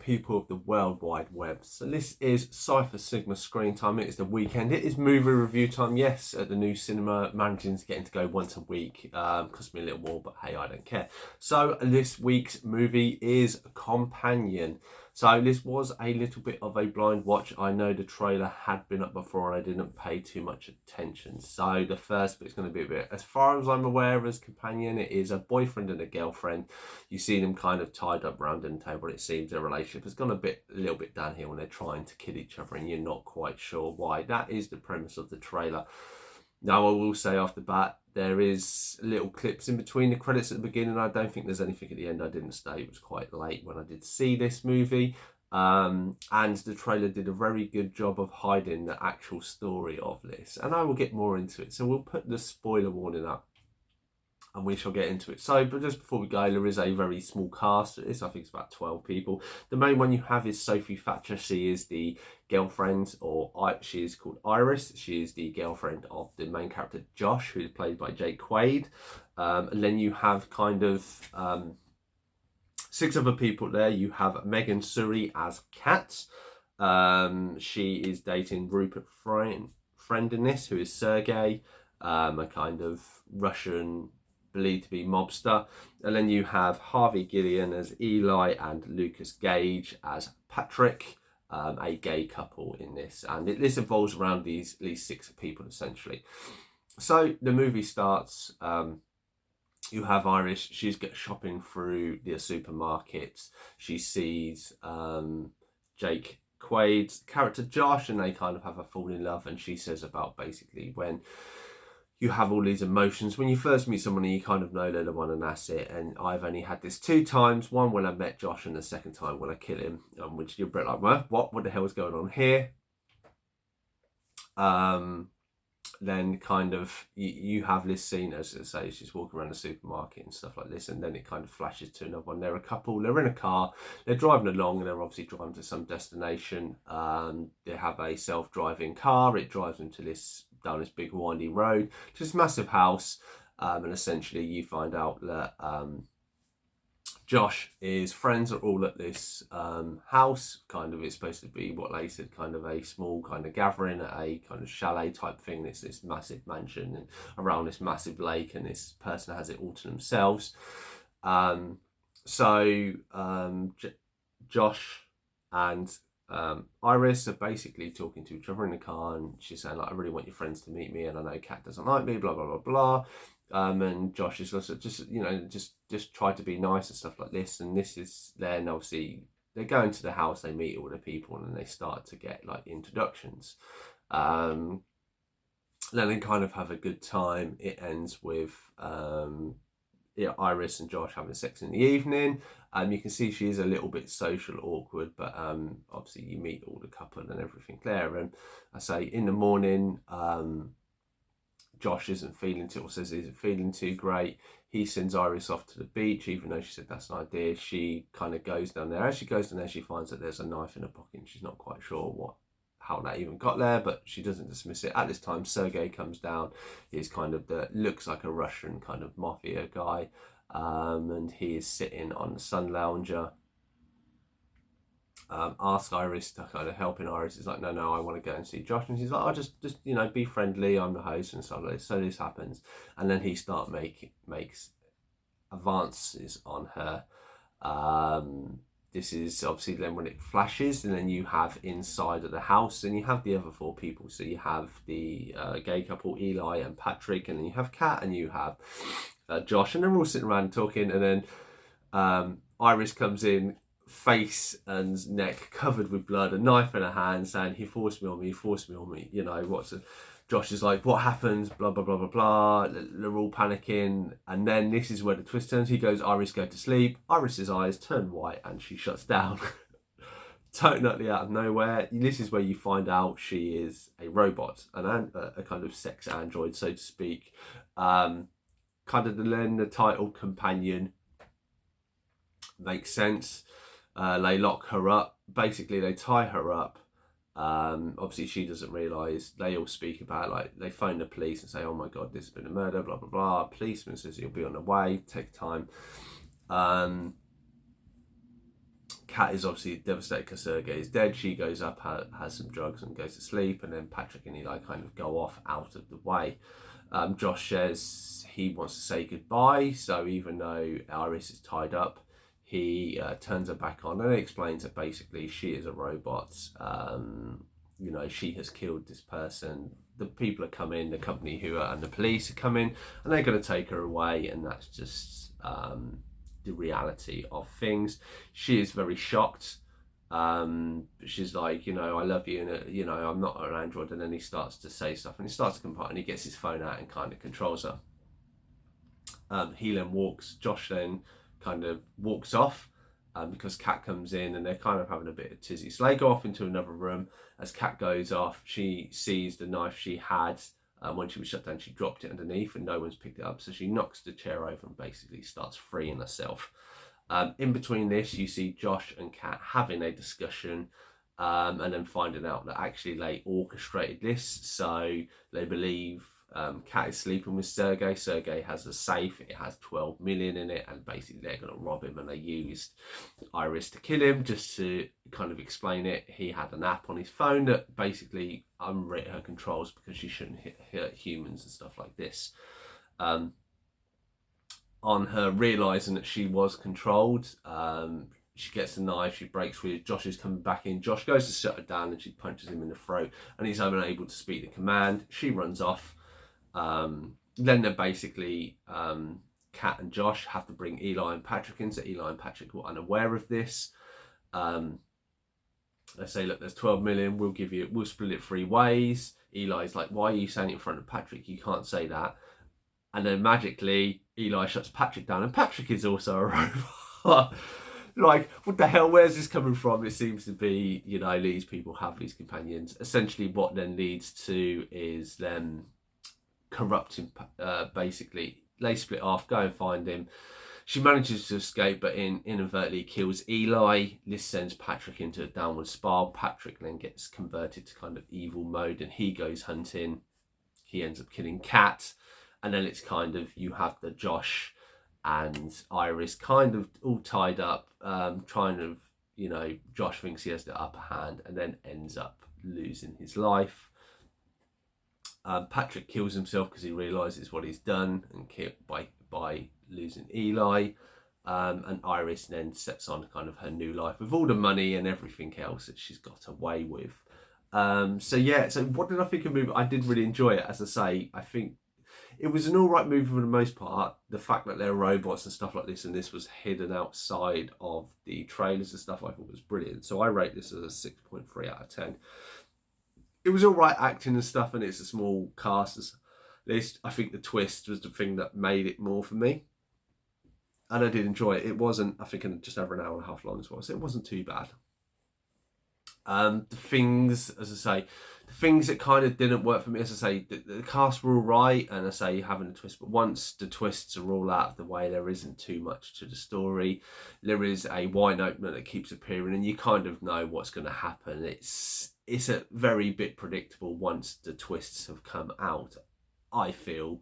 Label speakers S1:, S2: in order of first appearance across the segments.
S1: people of the World Wide Web. So this is Cypher Sigma Screen Time. It is the weekend. It is movie review time. Yes, at the new cinema, managing's getting to go once a week. Cost me a little more, but hey, I don't care. So this week's movie is Companion. So this was a little bit of a blind watch. I know the trailer had been up before and I didn't pay too much attention. So the first bit's going to be a bit, as far as I'm aware, as Companion, it is a boyfriend and a girlfriend. You see them kind of tied up round the table. It seems their relationship has gone a little bit downhill when they're trying to kill each other and you're not quite sure why. That is the premise of the trailer. Now, I will say off the bat, there is little clips in between the credits at the beginning. I don't think there's anything at the end. I didn't stay. It was quite late when I did see this movie. And the trailer did a very good job of hiding the actual story of this. And I will get more into it. So we'll put the spoiler warning up and we shall get into it. So, but just before we go, there is a very small cast. I think it's about 12 people. The main one you have is Sophie Thatcher. She is the girlfriend, or she is called Iris. She is the girlfriend of the main character, Josh, who is played by Jake Quaid. And then you have kind of 6 other people there. You have Megan Suri as Kat. She is dating Rupert Friend in this, who is Sergey, a kind of Russian, believed to be mobster. And then you have Harvey Gillian as Eli and Lucas Gage as Patrick, a gay couple in this. And this evolves around these 6 people essentially. So the movie starts. You have Iris. She's shopping through the supermarkets. She sees Jake Quaid's character Josh, and they kind of have a fall in love. And she says about basically when you have all these emotions. When you first meet someone, you kind of know they're the one and that's it. And I've only had this 2 times. One when I met Josh and the second time when I kill him. Which you're a bit like, well, what the hell is going on here? Then kind of you have this scene, as I say, she's walking around the supermarket and stuff like this. And then it kind of flashes to another one. They're a couple, they're in a car, they're driving along and they're obviously driving to some destination. They have a self-driving car. It drives them to down this big windy road to this massive house, and essentially you find out that Josh's friends are all at this house. Kind of, it's supposed to be what they said, kind of a small kind of gathering at a kind of chalet type thing. It's this massive mansion and around this massive lake, and this person has it all to themselves. Josh and Iris are basically talking to each other in the car, and she's saying like, I really want your friends to meet me, and I know Kat doesn't like me, blah blah blah blah. And Josh is also just try to be nice and stuff like this. And this is then obviously they go into the house, they meet all the people, and then they start to get like introductions. Then they kind of have a good time. It ends with Iris and Josh having sex in the evening. You can see she is a little bit social awkward, but obviously you meet all the couple and everything there. And I say in the morning, Josh says he isn't feeling too great. He sends Iris off to the beach, even though she said that's an idea. She kind of goes down there. As she goes down there, she finds that there's a knife in her pocket, and she's not quite sure how that even got there, but she doesn't dismiss it. At this time, Sergey comes down. He's kind of looks like a Russian kind of mafia guy, and he is sitting on the sun lounger. Ask Iris to kind of helping Iris. Is like, no, I want to go and see Josh, and she's like, oh, just be friendly. I'm the host and stuff like this. So this happens, and then he makes advances on her. This is obviously then when it flashes, and then you have inside of the house, and you have the other 4 people. So you have the gay couple, Eli and Patrick, and then you have Kat, and you have Josh, and they're all sitting around talking, and then Iris comes in, face and neck covered with blood, a knife in her hand, saying, he forced me on me, Josh is like, what happened, blah blah blah blah blah. They're all panicking, and then this is where the twist turns. He goes, Iris, go to sleep. Iris's eyes turn white and she shuts down. Totally out of nowhere. This is where you find out she is a robot, a kind of sex android, so to speak. Kind of the title Companion makes sense. They lock her up. Basically, they tie her up. Obviously, she doesn't realise. They all speak about, like, they phone the police and say, oh my God, this has been a murder, blah, blah, blah. Policeman says he'll be on the way, take time. Kat is obviously devastated because Sergei is dead. She goes up, has some drugs and goes to sleep, and then Patrick and Eli kind of go off out of the way. Josh says he wants to say goodbye, so even though Iris is tied up, he turns her back on and explains that basically she is a robot. You know, she has killed this person. The people are coming, the company and the police are coming, and they're going to take her away, and that's just the reality of things. She is very shocked. She's like, you know, I love you, and you know, I'm not an android. And then he starts to say stuff, and he starts to compile, and he gets his phone out and kind of controls her. He then Josh then kind of walks off because Kat comes in, and they're kind of having a bit of tizzy. So they go off into another room. As Kat goes off, she sees the knife she had when she was shut down. She dropped it underneath, and no one's picked it up. So she knocks the chair over and basically starts freeing herself. In between this, you see Josh and Kat having a discussion, and then finding out that actually they orchestrated this. So they believe Kat is sleeping with Sergei. Sergei has a safe. It has 12 million in it, and basically they're going to rob him, and they used Iris to kill him. Just to kind of explain it, he had an app on his phone that basically unwrit her controls because she shouldn't hurt humans and stuff like this. On her realising that she was controlled, she gets a knife, she breaks free. Josh is coming back in. Josh goes to shut her down, and she punches him in the throat, and he's unable to speak the command. She runs off. Then they're basically, Kat and Josh have to bring Eli and Patrick in, so Eli and Patrick were unaware of this. They say, look, there's 12 million, we'll split it 3 ways. Eli's like, why are you saying it in front of Patrick? You can't say that. And then magically, Eli shuts Patrick down, and Patrick is also a robot. Like, what the hell, where's this coming from? It seems to be, you know, these people have these companions. Essentially, what then leads to is them corrupting, basically. They split off, go and find him. She manages to escape, but inadvertently kills Eli. This sends Patrick into a downward spiral. Patrick then gets converted to kind of evil mode, and he goes hunting. He ends up killing Kat. And then it's kind of, you have the Josh and Iris kind of all tied up, trying to, you know, Josh thinks he has the upper hand and then ends up losing his life. Patrick kills himself because he realises what he's done and killed by losing Eli. And Iris then sets on kind of her new life with all the money and everything else that she's got away with. So yeah, so what did I think of the movie? I did really enjoy it. As I say, I think it was an alright movie for the most part. The fact that there are robots and stuff like this, and this was hidden outside of the trailers and stuff, I thought was brilliant. So I rate this as a 6.3 out of 10. It was alright acting and stuff, and it's a small cast list. I think the twist was the thing that made it more for me. And I did enjoy it. It wasn't, I think, just over an hour and a half long as well, so it wasn't too bad. The things, as I say, the things that kind of didn't work for me, as I say, the cast were all right, and I say having a twist, but once the twists are all out of the way, there isn't too much to the story. There is a wine opener that keeps appearing, and you kind of know what's going to happen. It's a very bit predictable once the twists have come out, I feel.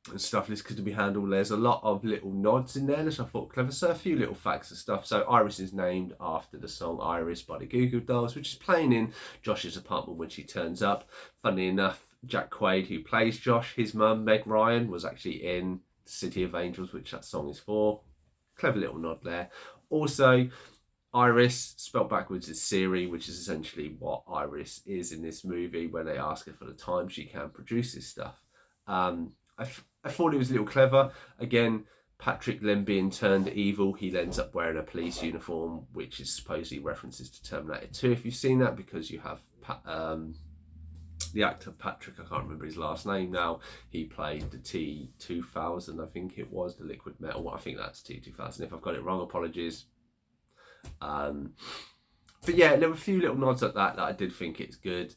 S1: And stuff this could be handled. There's a lot of little nods in there, which I thought clever. So a few little facts and stuff. So Iris is named after the song Iris by the Goo Goo Dolls, which is playing in Josh's apartment when she turns up. Funnily enough, Jack Quaid, who plays Josh, his mum, Meg Ryan, was actually in City of Angels, which that song is for. Clever little nod there. Also, Iris, spelled backwards, is Siri, which is essentially what Iris is in this movie when they ask her for the time she can produce this stuff. I thought it was a little clever. Again, Patrick then being turned evil, he ends up wearing a police uniform, which is supposedly references to Terminator 2, if you've seen that, because you have the actor Patrick, I can't remember his last name now, he played the T-2000, I think it was, the liquid metal. I think that's T-2000. If I've got it wrong, apologies. But yeah, there were a few little nods at that I did think it's good.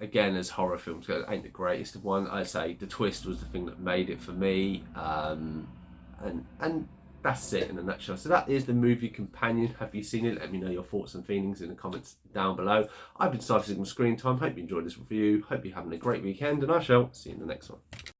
S1: Again, as horror films go, it ain't the greatest of one. I say the twist was the thing that made it for me, and that's it in a nutshell. So that is The Movie Companion. Have you seen it? Let me know your thoughts and feelings in the comments down below. I've been Cypher Sigma Screen Time. Hope you enjoyed this review. Hope you're having a great weekend, and I shall see you in the next one.